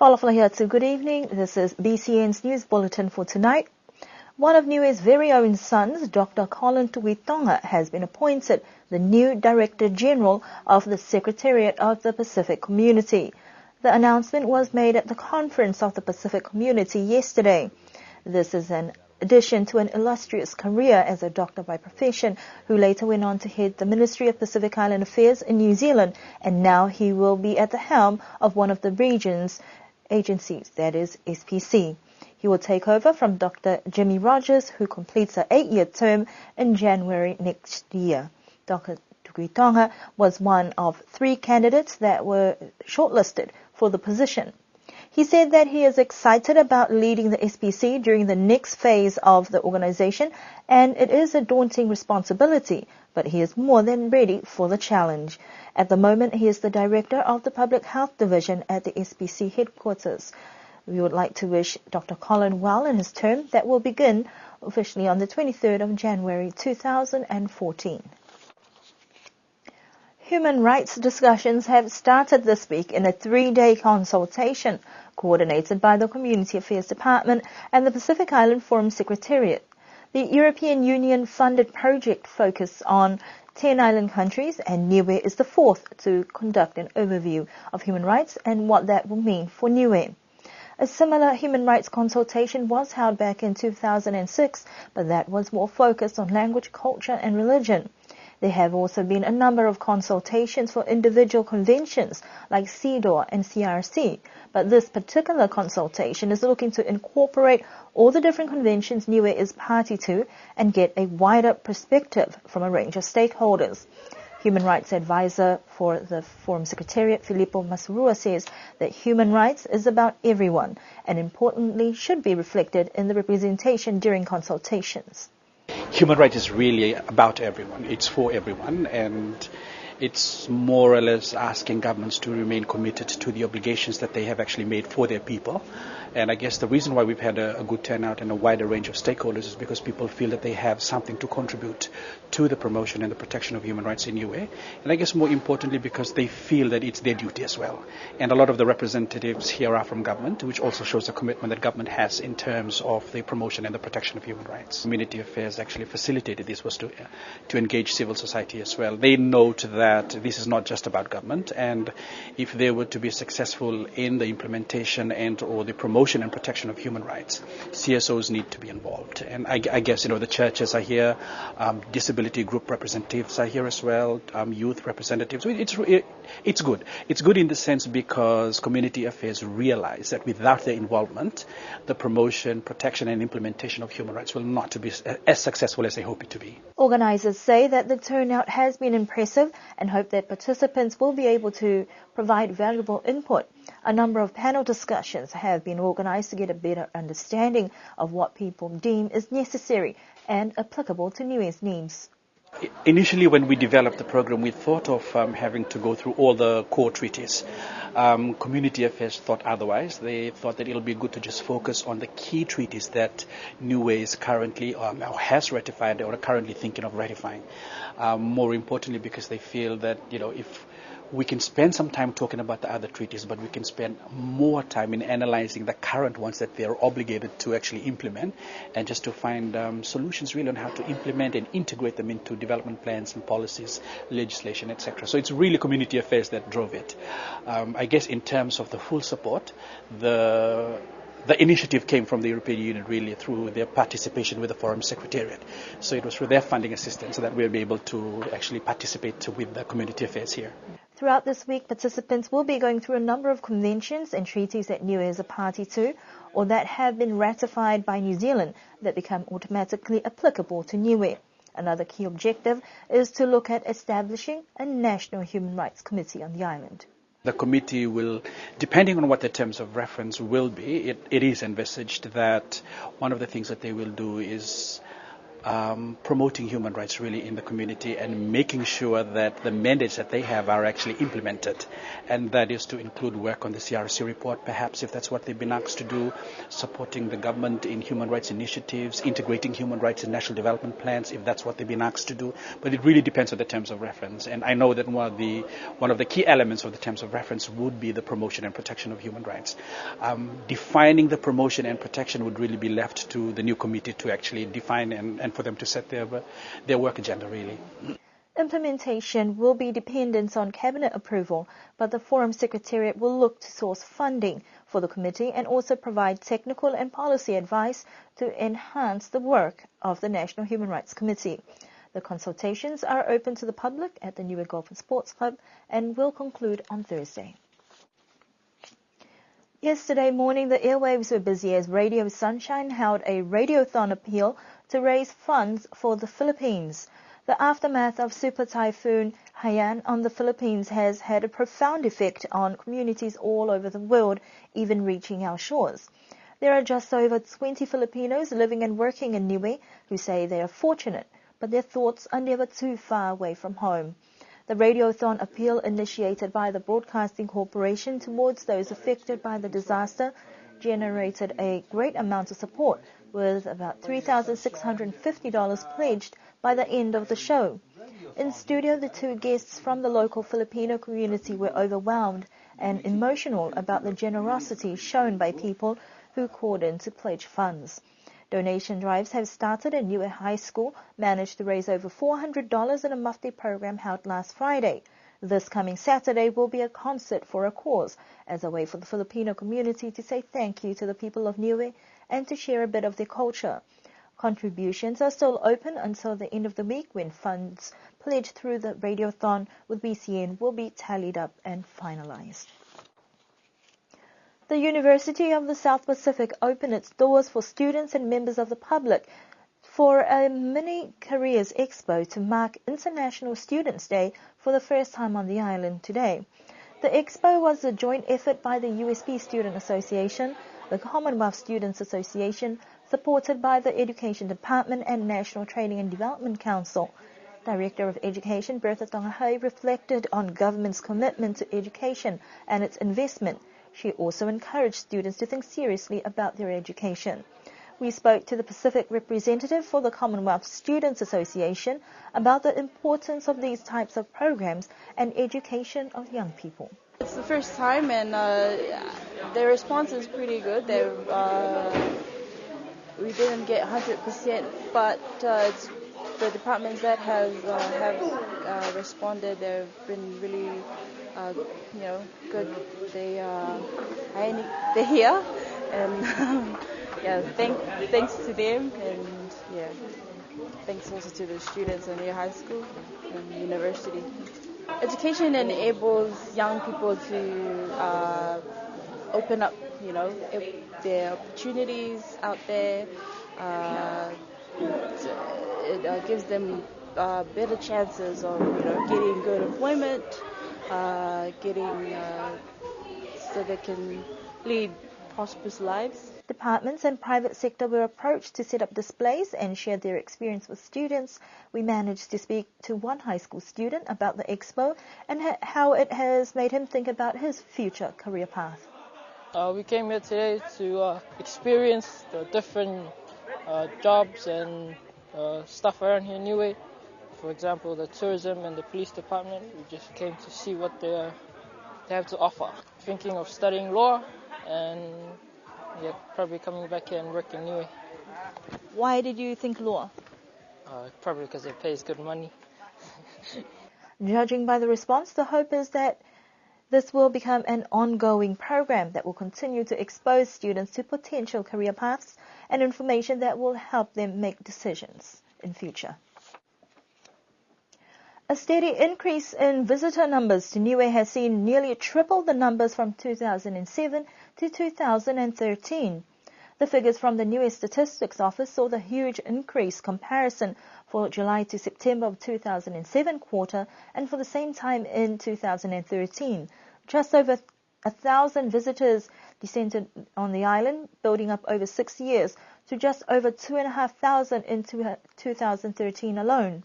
Falafel, good evening. This is BCN's news bulletin for tonight. One of Niue's very own sons, Dr. Colin Tuitonga, has been appointed the new Director General of the Secretariat of the Pacific Community. The announcement was made at the Conference of the Pacific Community yesterday. This is an addition to an illustrious career as a doctor by profession, who later went on to head the Ministry of Pacific Island Affairs in New Zealand, and now he will be at the helm of one of the region's agencies, that is SPC. He will take over from Dr. Jimmy Rogers, who completes an 8-year term in January next year. Dr. Tuitonga was one of 3 candidates that were shortlisted for the position. He said that he is excited about leading the SPC during the next phase of the organization, and it is a daunting responsibility, but he is more than ready for the challenge. At the moment, he is the Director of the Public Health Division at the SPC headquarters. We would like to wish Dr. Colin well in his term that will begin officially on the 23rd of January 2014. Human rights discussions have started this week in a 3-day consultation coordinated by the Community Affairs Department and the Pacific Island Forum Secretariat. The European Union-funded project focuses on 10 island countries, and Niue is the 4th to conduct an overview of human rights and what that will mean for Niue. A similar human rights consultation was held back in 2006, but that was more focused on language, culture and religion. There have also been a number of consultations for individual conventions like CEDAW and CRC, but this particular consultation is looking to incorporate all the different conventions Niue is party to and get a wider perspective from a range of stakeholders. Human Rights Advisor for the Forum Secretariat, Filippo Masurua, says that human rights is about everyone and importantly should be reflected in the representation during consultations. Human rights is really about everyone. It's for everyone, and it's more or less asking governments to remain committed to the obligations that they have actually made for their people. And I guess the reason why we've had a good turnout and a wider range of stakeholders is because people feel that they have something to contribute to the promotion and the protection of human rights in Niue. And I guess more importantly because they feel that it's their duty as well. And a lot of the representatives here are from government, which also shows the commitment that government has in terms of the promotion and the protection of human rights. Community Affairs actually facilitated this was to engage civil society as well. They note that this is not just about government, and if they were to be successful in the implementation and or the promotion and protection of human rights, CSOs need to be involved. And I guess, the churches are here, disability group representatives are here as well, youth representatives. It's good. It's good in the sense because community affairs realize that without their involvement, the promotion, protection and implementation of human rights will not be as successful as they hope it to be. Organizers say that the turnout has been impressive and hope that participants will be able to provide valuable input. A number of panel discussions have been organized to get a better understanding of what people deem is necessary and applicable to Niue's needs. Initially, when we developed the program, we thought of having to go through all the core treaties. Community Affairs thought otherwise. They thought that it'll be good to just focus on the key treaties that Niue is currently has ratified or are currently thinking of ratifying. More importantly, because they feel that, if we can spend some time talking about the other treaties, but we can spend more time in analyzing the current ones that they are obligated to actually implement, and just to find solutions really on how to implement and integrate them into development plans and policies, legislation, etc. So it's really community affairs that drove it. I guess in terms of the full support, the initiative came from the European Union really through their participation with the Forum Secretariat. So it was through their funding assistance that we'll be able to actually participate with the community affairs here. Throughout this week, participants will be going through a number of conventions and treaties that Niue is a party to or that have been ratified by New Zealand that become automatically applicable to Niue. Another key objective is to look at establishing a National Human Rights Committee on the island. The committee will, depending on what the terms of reference will be, it is envisaged that one of the things that they will do is promoting human rights really in the community and making sure that the mandates that they have are actually implemented. And that is to include work on the CRC report, perhaps, if that's what they've been asked to do, supporting the government in human rights initiatives, integrating human rights in national development plans, if that's what they've been asked to do. But it really depends on the terms of reference. And I know that one of the key elements of the terms of reference would be the promotion and protection of human rights. Defining the promotion and protection would really be left to the new committee to actually define and for them to set their work agenda, really. Implementation will be dependent on Cabinet approval, but the Forum Secretariat will look to source funding for the committee and also provide technical and policy advice to enhance the work of the National Human Rights Committee. The consultations are open to the public at the Niue Golf and Sports Club and will conclude on Thursday. Yesterday morning, the airwaves were busy as Radio Sunshine held a Radioathon appeal to raise funds for the Philippines. The aftermath of Super Typhoon Haiyan on the Philippines has had a profound effect on communities all over the world, even reaching our shores. There are just over 20 Filipinos living and working in Niue who say they are fortunate, but their thoughts are never too far away from home. The Radioathon appeal, initiated by the Broadcasting Corporation towards those affected by the disaster, generated a great amount of support, with about $3,650 pledged by the end of the show. In studio, the two guests from the local Filipino community were overwhelmed and emotional about the generosity shown by people who called in to pledge funds. Donation drives have started, and Niue High School managed to raise over $400 in a mufti program held last Friday. This coming Saturday will be a concert for a cause, as a way for the Filipino community to say thank you to the people of Niue and to share a bit of their culture. Contributions are still open until the end of the week, when funds pledged through the Radioathon with BCN will be tallied up and finalized. The University of the South Pacific opened its doors for students and members of the public for a mini careers expo to mark International Students' Day for the first time on the island today. The expo was a joint effort by the USB Student Association, the Commonwealth Students Association, supported by the Education Department and National Training and Development Council. Director of Education Bertha Tongahai reflected on government's commitment to education and its investment. She also encouraged students to think seriously about their education. We spoke to the Pacific representative for the Commonwealth Students Association about the importance of these types of programs and education of young people. It's the first time, and their response is pretty good. We didn't get 100%, but it's the departments that have responded. They've been really good. They're here, and thanks to them, and thanks also to the students in the high school and university. Education enables young people to open up, their opportunities out there. It gives them better chances of, getting good employment, so they can lead prosperous lives. Departments and private sector were approached to set up displays and share their experience with students. We managed to speak to one high school student about the expo and how it has made him think about his future career path. We came here today to experience the different jobs and stuff around here in Niue. For example, the tourism and the police department. We just came to see what they have to offer. Thinking of studying law and probably coming back here and working Niue. Why did you think law? Probably because it pays good money. Judging by the response, the hope is that this will become an ongoing program that will continue to expose students to potential career paths and information that will help them make decisions in future. A steady increase in visitor numbers to Niue has seen nearly triple the numbers from 2007 to 2013. The figures from the Niue Statistics Office saw the huge increase comparison for July to September of 2007 quarter and for the same time in 2013. Just over 1,000 visitors descended on the island, building up over 6 years to just over 2,500 in 2013 alone.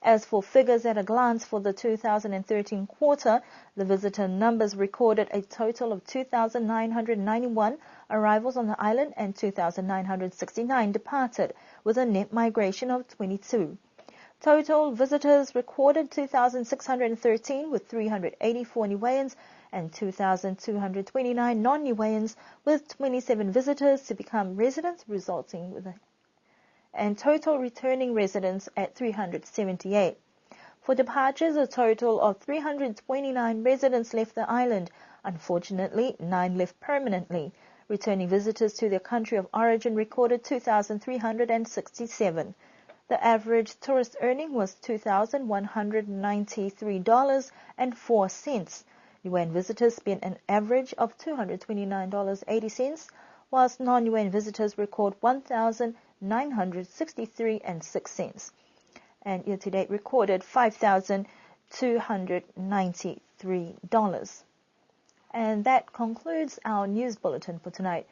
As for figures at a glance for the 2013 quarter, the visitor numbers recorded a total of 2,991 arrivals on the island and 2,969 departed, with a net migration of 22. Total visitors recorded 2,613 with 384 Niueans and 2,229 non-Niueans, with 27 visitors to become residents, resulting with and total returning residents at 378. For departures, a total of 329 residents left the island. Unfortunately, 9 left permanently. Returning visitors to their country of origin recorded 2,367. The average tourist earning was $2,193.04. Niuean visitors spent an average of $229.80, whilst non-Niuean visitors record $1,963.06, and year-to-date recorded $5,293. And that concludes our news bulletin for tonight.